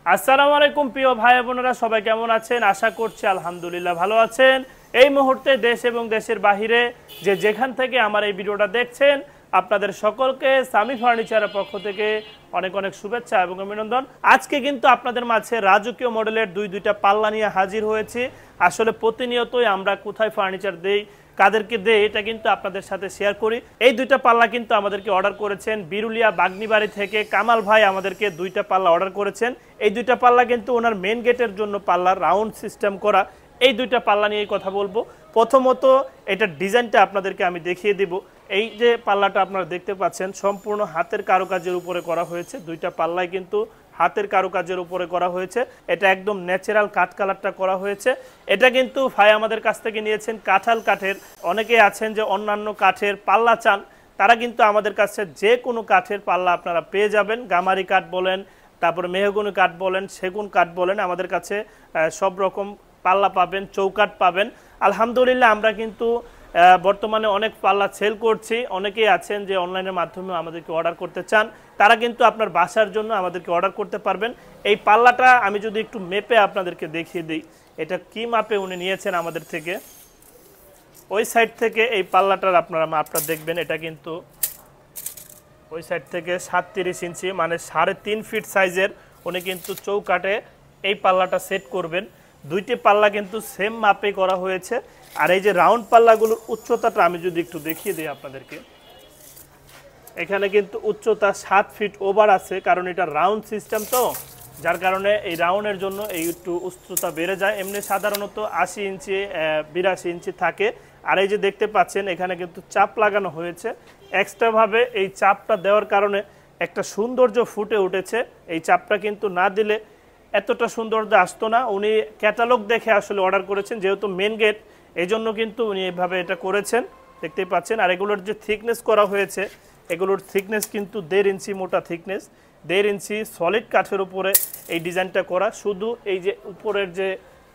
আসসালামু আলাইকুম প্রিয় ভাই বোনেরা, সবাই কেমন আছেন? আশা করছি আলহামদুলিল্লাহ ভালো আছেন। এই মুহূর্তে দেশ এবং দেশের বাহিরে যেখান থেকে আমার এই ভিডিওটা দেখছেন, আপনাদের সকলকে সামি ফার্নিচারের পক্ষ থেকে অনেক অনেক শুভেচ্ছা এবং অভিনন্দন। আজকে কিন্তু আপনাদের মাঝে রাজকীয় মডেলের দুইটা পাল্লা নিয়ে হাজির হয়েছি। আসলে প্রতিনিয়তই আমরা কোথায় ফার্নিচার দেই, কাদেরকে দেয়, এটা কিন্তু আপনাদের সাথে শেয়ার করি। এই দুইটা পাল্লা কিন্তু আমাদেরকে অর্ডার করেছেন বিরুলিয়া বাগনিবাড়ি থেকে কামাল ভাই, আমাদেরকে দুইটা পাল্লা অর্ডার করেছেন। এই দুইটা পাল্লা কিন্তু ওনার মেন গেটের জন্য পাল্লা রাউন্ড সিস্টেম করা। এই দুইটা পাল্লা নিয়ে কথা বলবো। প্রথমত এটার ডিজাইনটা আপনাদেরকে আমি দেখিয়ে দিব। এই যে পাল্লাটা আপনারা দেখতে পাচ্ছেন সম্পূর্ণ হাতের কারুকাজের উপরে করা হয়েছে। দুইটা পাল্লাই কিন্তু হাতের কারুকাজের উপরে করা হয়েছে। এটা একদম ন্যাচারাল কাঠ কালারটা করা হয়েছে। এটা কিন্তু ভাই আমাদের কাছ থেকে নিয়েছেন কাঁঠাল কাঠের। অনেকে আছেন যে অন্যান্য কাঠের পাল্লা চান, তারা কিন্তু আমাদের কাছে যে কোনো কাঠের পাল্লা আপনারা পেয়ে যাবেন। গামারি কাঠ বলেন, তারপরে মেহগনি কাঠ বলেন, সেগুন কাঠ বলেন, আমাদের কাছে সব রকম পাল্লা পাবেন, চৌকাঠ পাবেন। আলহামদুলিল্লাহ আমরা কিন্তু বর্তমানে অনেক পাল্লা সেল করছি। অনেকেই আছেন যে অনলাইনের মাধ্যমে আমাদেরকে অর্ডার করতে চান, তারা কিন্তু আপনার বাসার জন্য আমাদেরকে অর্ডার করতে পারবেন। এই পাল্লাটা আমি যদি একটু মেপে আপনাদেরকে দেখিয়ে দিই, এটা কি মাপে উনি নিয়েছেন আমাদের থেকে। ওই সাইড থেকে এই পাল্লাটার আপনারা মাপটা দেখবেন, এটা কিন্তু ওই সাইড থেকে 37 ইঞ্চি মানে 3.5 ফিট সাইজের উনি কিন্তু চৌকাঠে এই পাল্লাটা সেট করবেন। দুইটি পাল্লা কিন্তু সেম মাপে করা হয়েছে। আর এই যে রাউন্ড পাল্লাগুলোর উচ্চতাটা আমি যদি একটু দেখিয়ে দিই আপনাদেরকে, এখানে কিন্তু উচ্চতা 7 ফিট ওভার আছে, কারণ এটা রাউন্ড সিস্টেম তো, যার কারণে এই রাউন্ডের জন্য এই একটু উচ্চতা বেড়ে যায়। এমনি সাধারণত 80 ইঞ্চি 82 ইঞ্চি থাকে। আর এই যে দেখতে পাচ্ছেন এখানে কিন্তু চাপ লাগানো হয়েছে এক্সট্রাভাবে। এই চাপটা দেওয়ার কারণে একটা সৌন্দর্য ফুটে উঠেছে। এই চাপটা কিন্তু না দিলে এতটা সৌন্দর্য আসতো না। উনি ক্যাটালগ দেখে আসলে অর্ডার করেছেন, যেহেতু মেন গেট, এই জন্য কিন্তু উনি এভাবে এটা করেছেন, দেখতেই পাচ্ছেন। আর এগুলোর যে থিকনেস করা হয়েছে, এগুলোর থিকনেস কিন্তু 1.5 ইঞ্চি মোটা থিকনেস, 1.5 ইঞ্চি সলিড কাঠের উপরে এই ডিজাইনটা করা। শুধু এই যে উপরের যে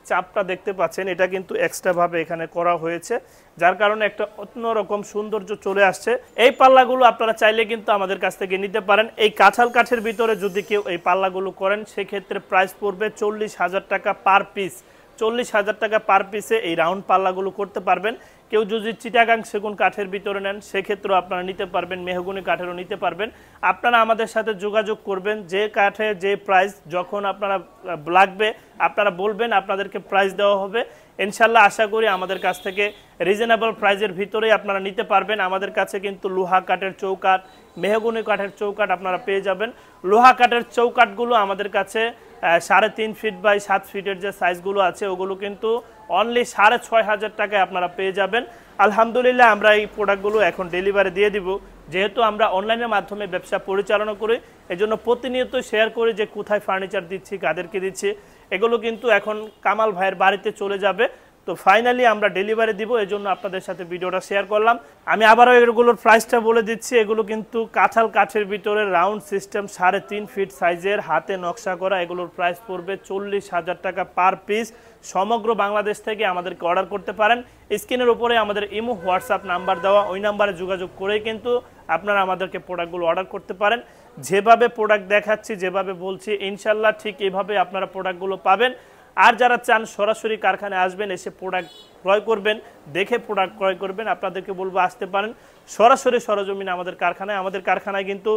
চাপটা দেখতে পাচ্ছেন, এটা কিন্তু এক্সট্রাভাবে এখানে করা হয়েছে, যার কারণে একটা অন্যরকম সৌন্দর্য চলে আসছে। এই পাল্লাগুলো আপনারা চাইলে কিন্তু আমাদের কাছ থেকে নিতে পারেন। এই কাঁঠাল কাঠের ভিতরে যদি কেউ এই পাল্লাগুলো করেন, সেক্ষেত্রে প্রাইস পড়বে 40,000 টাকা পার পিস। 40,000 টাকা পার পিসে এই রাউন্ড পাল্লাগুলো করতে পারবেন। কেউ যদি চিটাগাং সেগুন কাঠের ভিতরে নেন, সেক্ষেত্রেও আপনারা নিতে পারবেন, মেহগনি কাঠেরও নিতে পারবেন। আপনারা আমাদের সাথে যোগাযোগ করবেন, যে কাঠে যে প্রাইস যখন আপনারা লাগবে আপনারা বলবেন, আপনাদেরকে প্রাইস দেওয়া হবে। ইনশাল্লাহ আশা করি আমাদের কাছ থেকে রিজনেবল প্রাইজের ভিতরেই আপনারা নিতে পারবেন। আমাদের কাছে কিন্তু লোহা কাঠের চৌকাঠ, মেহগনি কাঠের চৌকাঠ আপনারা পেয়ে যাবেন। লোহা কাঠের চৌকাঠগুলো আমাদের কাছে 3.5 ফিট বাই 7 ফিটের যে সাইজগুলো আছে, ওগুলো কিন্তু অনলি 6,500 টাকায় আপনারা পেয়ে যাবেন। আলহামদুলিল্লাহ আমরা এই প্রোডাক্টগুলো এখন ডেলিভারি দিয়ে দিব। যেহেতু আমরা অনলাইনের মাধ্যমে ব্যবসা পরিচালনা করি, এজন্য প্রতিনিয়ত শেয়ার করি যে কোথায় ফার্নিচার দিচ্ছি, কাদেরকে দিচ্ছি। এগুলো কিন্তু এখন কামাল ভাইয়ের বাড়িতে চলে যাবে। তো ফাইনালি আমরা ডেলিভারি দিব, এজন্য আপনাদের সাথে ভিডিওটা শেয়ার করলাম। আমি আবারও এগুলোর প্রাইসটা বলে দিচ্ছি। এগুলো কিন্তু কাঁঠাল কাঠের ভিতরে রাউন্ড সিস্টেম 3.5 ফিট সাইজের হাতে নকশা করা। এগুলোর প্রাইস পড়বে 40,000 টাকা পার পিস। সমগ্র বাংলাদেশ থেকে আমাদেরকে অর্ডার করতে পারেন। স্ক্রিনের উপরে আমাদের ইমো হোয়াটসঅ্যাপ নাম্বার দেওয়া, ওই নাম্বারে যোগাযোগ করেই কিন্তু আপনারা আমাদেরকে প্রোডাক্টগুলো অর্ডার করতে পারেন। যেভাবে প্রোডাক্ট দেখাচ্ছি, যেভাবে বলছি, ইনশাল্লাহ ঠিক এইভাবে আপনারা প্রোডাক্টগুলো পাবেন। আর যারা চান সরাসরি কারখানায় আসবেন, এসে প্রোডাক্ট ক্রয় করবেন, দেখে প্রোডাক্ট ক্রয় করবেন, আপনাদেরকে বলবো আসতে পারেন সরাসরি সরজমিনে আমাদের কারখানায়। আমাদের কারখানায় কিন্তু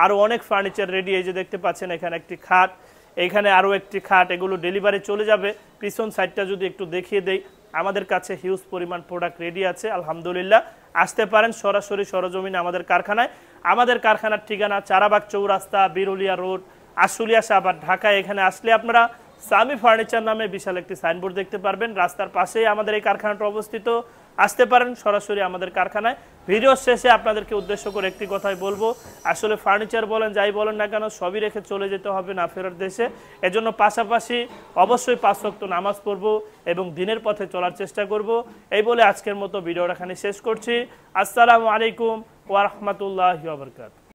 আরও অনেক ফার্নিচার রেডি। এই যে দেখতে পাচ্ছেন এখানে একটি খাট, এখানে আরও একটি খাট, এগুলো ডেলিভারি চলে যাবে। পিছন সাইডটা যদি একটু দেখিয়ে দেই, আমাদের কাছে হিউজ পরিমাণ প্রোডাক্ট রেডি আছে। আলহামদুলিল্লাহ আসতে পারেন সরাসরি সরজমিনে আমাদের কারখানায়। আমাদের কারখানার ঠিকানা চারাবাগ চৌরাস্তা, বিরুলিয়া রোড, আশুলিয়া শাহবাগ, ঢাকা। এখানে আসলে আপনারা সামি ফার্নিচার নামে বিশাল একটি সাইনবোর্ড দেখতে পারবেন। রাস্তার পাশেই আমাদের এই কারখানাটা অবস্থিত। আসতে পারেন সরাসরি আমাদের কারখানায়। ভিডিও শেষে আপনাদেরকে উদ্দেশ্য করে একটি কথাই বলবো, আসলে ফার্নিচার বলেন যাই বলেন না কেন, সবই রেখে চলে যেতে হবে না ফেরার দেশে। এজন্য পাশাপাশি অবশ্যই 5 ওয়াক্ত নামাজ পড়বো এবং দিনের পথে চলার চেষ্টা করব। এই বলে আজকের মতো ভিডিওটা এখানে শেষ করছি। আসসালামু আলাইকুম ওয়া রাহমাতুল্লাহি ওয়া বারাকাতুহু।